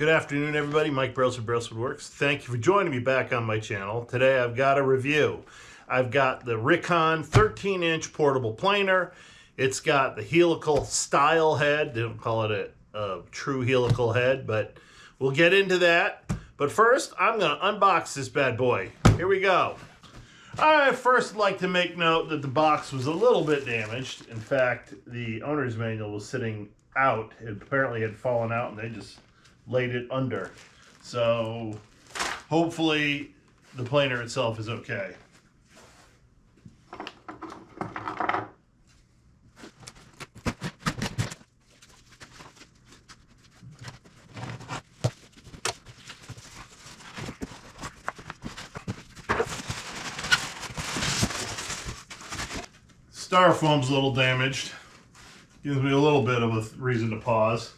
Good afternoon, everybody. Mike Brailsford, Brailsford Works. Thank you for joining me back on my channel. Today I've got a review. I've got the Rikon 13-inch portable planer. It's got the helical style head. They don't call it a true helical head, but we'll get into that. But first, I'm going to unbox this bad boy. Here we go. I first like to make note that the box was a little bit damaged. In fact, the owner's manual was sitting out. It apparently had fallen out and they just laid it under. So hopefully the planer itself is okay. Styrofoam's a little damaged. Gives me a little bit of a reason to pause.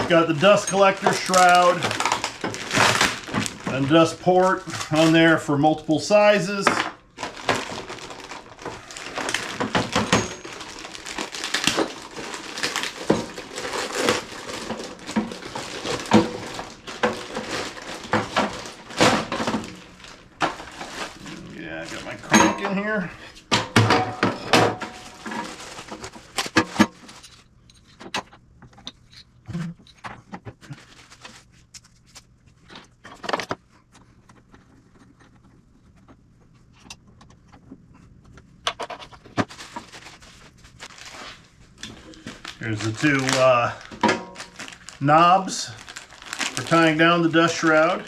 Got the dust collector shroud and dust port on there for multiple sizes. Yeah, I got my crank in here. Here's the two knobs for tying down the dust shroud.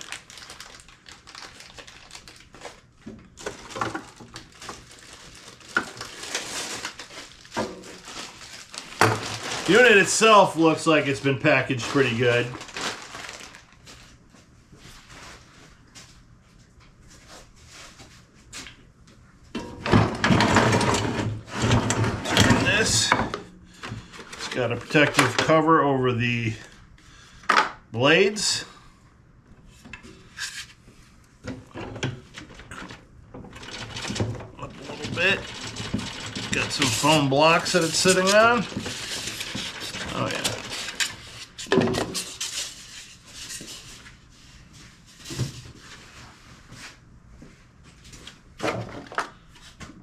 The unit itself looks like it's been packaged pretty good. Turn this. Got a protective cover over the blades. Up a little bit. Got some foam blocks that it's sitting on. Oh yeah.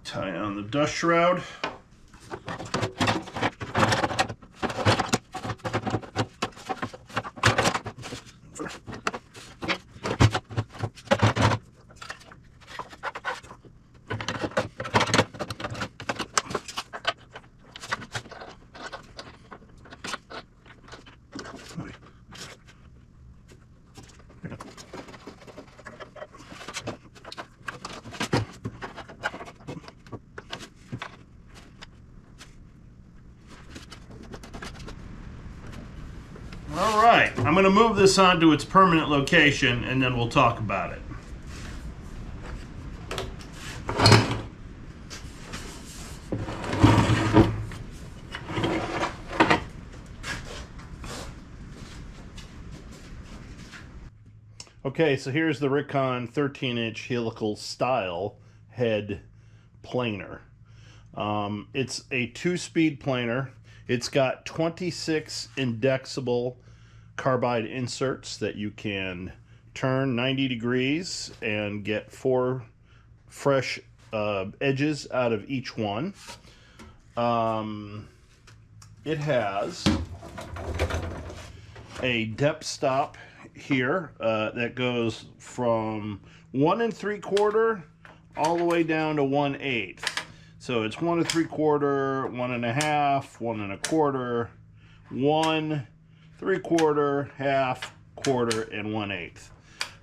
Tie on the dust shroud. All right, I'm going to move this onto its permanent location and then we'll talk about it. Okay, so here's the Rikon 13-inch helical style head planer. It's a 2-speed planer. It's got 26 indexable carbide inserts that you can turn 90 degrees and get 4 fresh edges out of each one. It has a depth stop here that goes from 1 3/4 all the way down to 1/8. So it's 1 3/4, 1 1/2, 1 1/4, 1 3/4, half, quarter, and 1/8,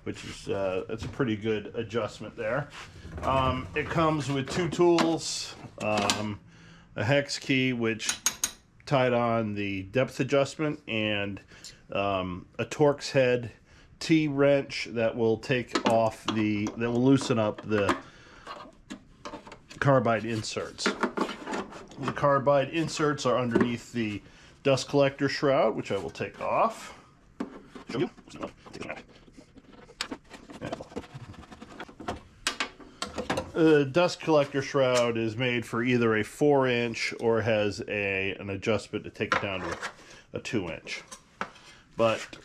which is it's a pretty good adjustment there. It comes with 2 tools, a hex key which tied on the depth adjustment, and a Torx head T-wrench that will take off that will loosen up the carbide inserts. The carbide inserts are underneath the dust collector shroud, which I will take off. Show you. The dust collector shroud is made for either a 4-inch or has an adjustment to take it down to a 2-inch. But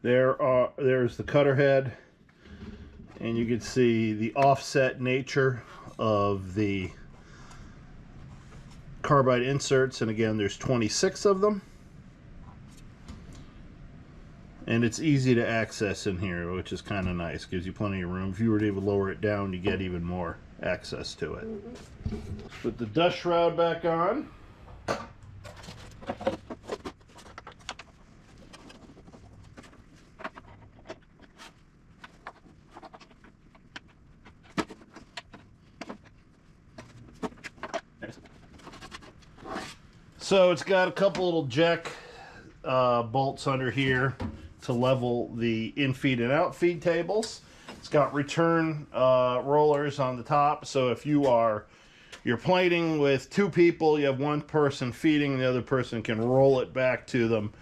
there's the cutter head, and you can see the offset nature of the carbide inserts, and again there's 26 of them, and it's easy to access in here, which is kind of nice. Gives you plenty of room. If you were to even lower it down, you get even more access to it. Put the dust shroud back on. So it's got a couple little jack bolts under here to level the in-feed and out-feed tables. It's got return rollers on the top, so if you're plating with 2 people, you have 1 person feeding, the other person can roll it back to them,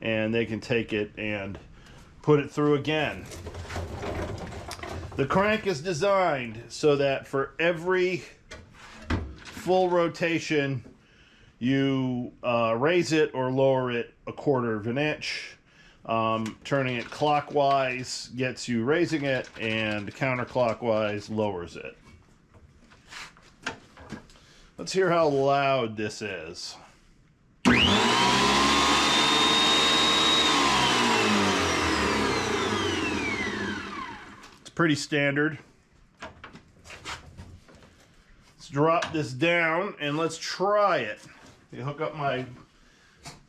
and they can take it and put it through again. The crank is designed so that for every full rotation, you raise it or lower it 1/4 of an inch. Turning it clockwise gets you raising it, and counterclockwise lowers it. Let's hear how loud this is. It's pretty standard. Let's drop this down and let's try it. You hook up my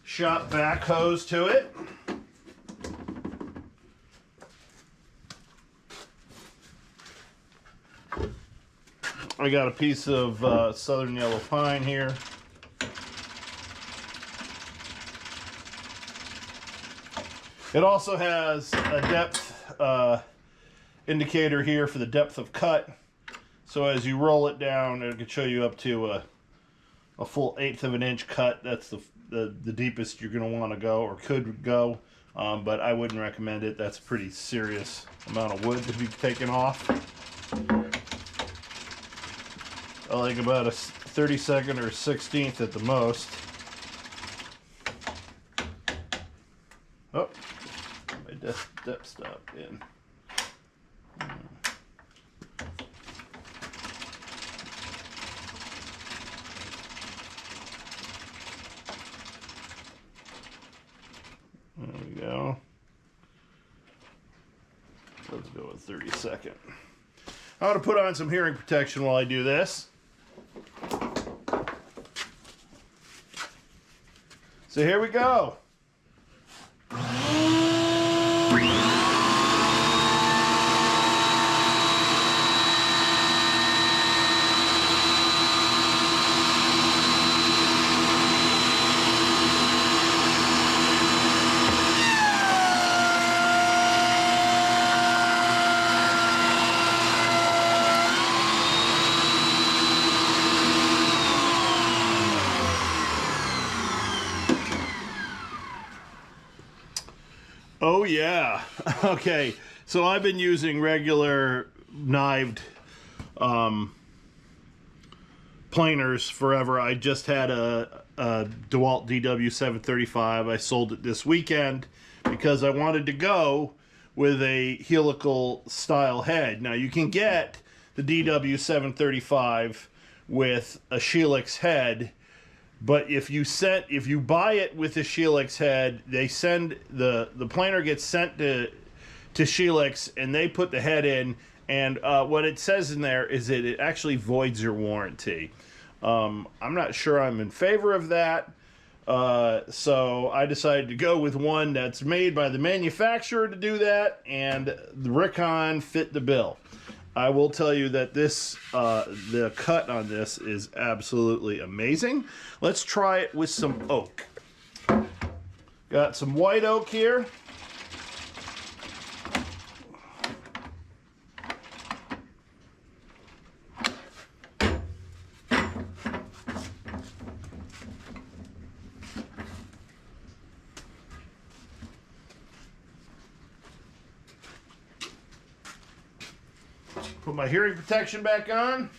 shop vac hose to it. I got a piece of southern yellow pine here. It also has a depth indicator here for the depth of cut. So as you roll it down, it can show you up to a full 1/8 of an inch cut. That's the deepest you're going to want to go, or could go, but I wouldn't recommend it. That's a pretty serious amount of wood to be taken off. I like about a 32nd or 16th at the most. Oh, my depth stop in. There we go. Let's go with 32nd. I'm going to put on some hearing protection while I do this. So here we go. Oh yeah. Okay, so I've been using regular knived planers forever. I just had a Dewalt DW735. I sold it this weekend because I wanted to go with a helical style head. Now you can get the DW735 with a Helix head, but if you buy it with a Helix head, they send the planer gets sent to Helix, and they put the head in, and what it says in there is that it actually voids your warranty. I'm not sure I'm in favor of that, so I decided to go with one that's made by the manufacturer to do that, and the Rikon fit the bill. I will tell you that this, the cut on this is absolutely amazing. Let's try it with some oak. Got some white oak here. Put my hearing protection back on.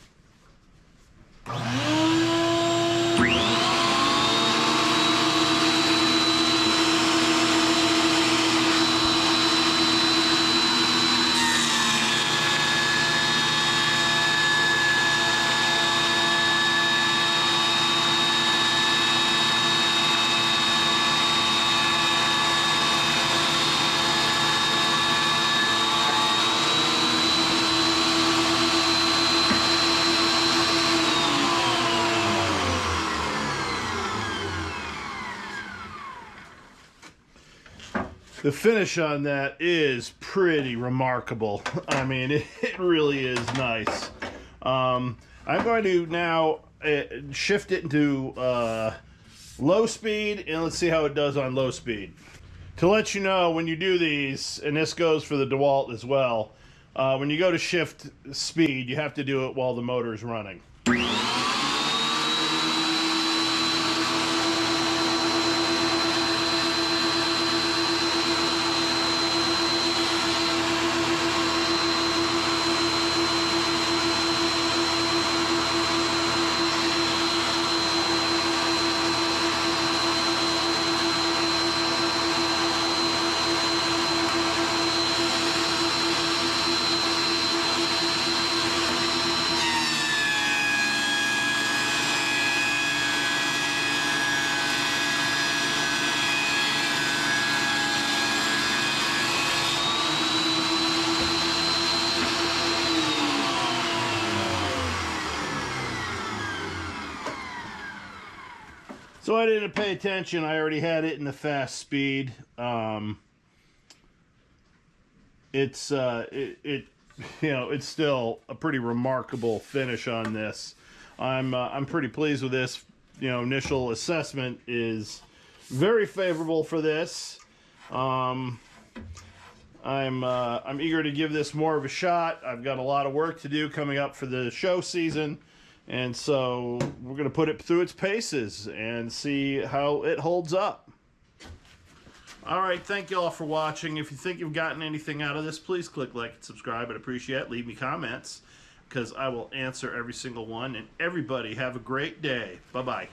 The finish on that is pretty remarkable. I mean, it really is nice. I'm going to now shift it into low speed, and let's see how it does on low speed. To let you know, when you do these, and this goes for the Dewalt as well, when you go to shift speed, you have to do it while the motor's running. So I didn't pay attention. I already had it in the fast speed. It's it's still a pretty remarkable finish on this. I'm pretty pleased with this. Initial assessment is very favorable for this. I'm eager to give this more of a shot. I've got a lot of work to do coming up for the show season. And so we're going to put it through its paces and see how it holds up. All right, thank you all for watching. If you think you've gotten anything out of this, please click like and subscribe. I'd appreciate it. Leave me comments because I will answer every single one. And everybody have a great day. Bye-bye.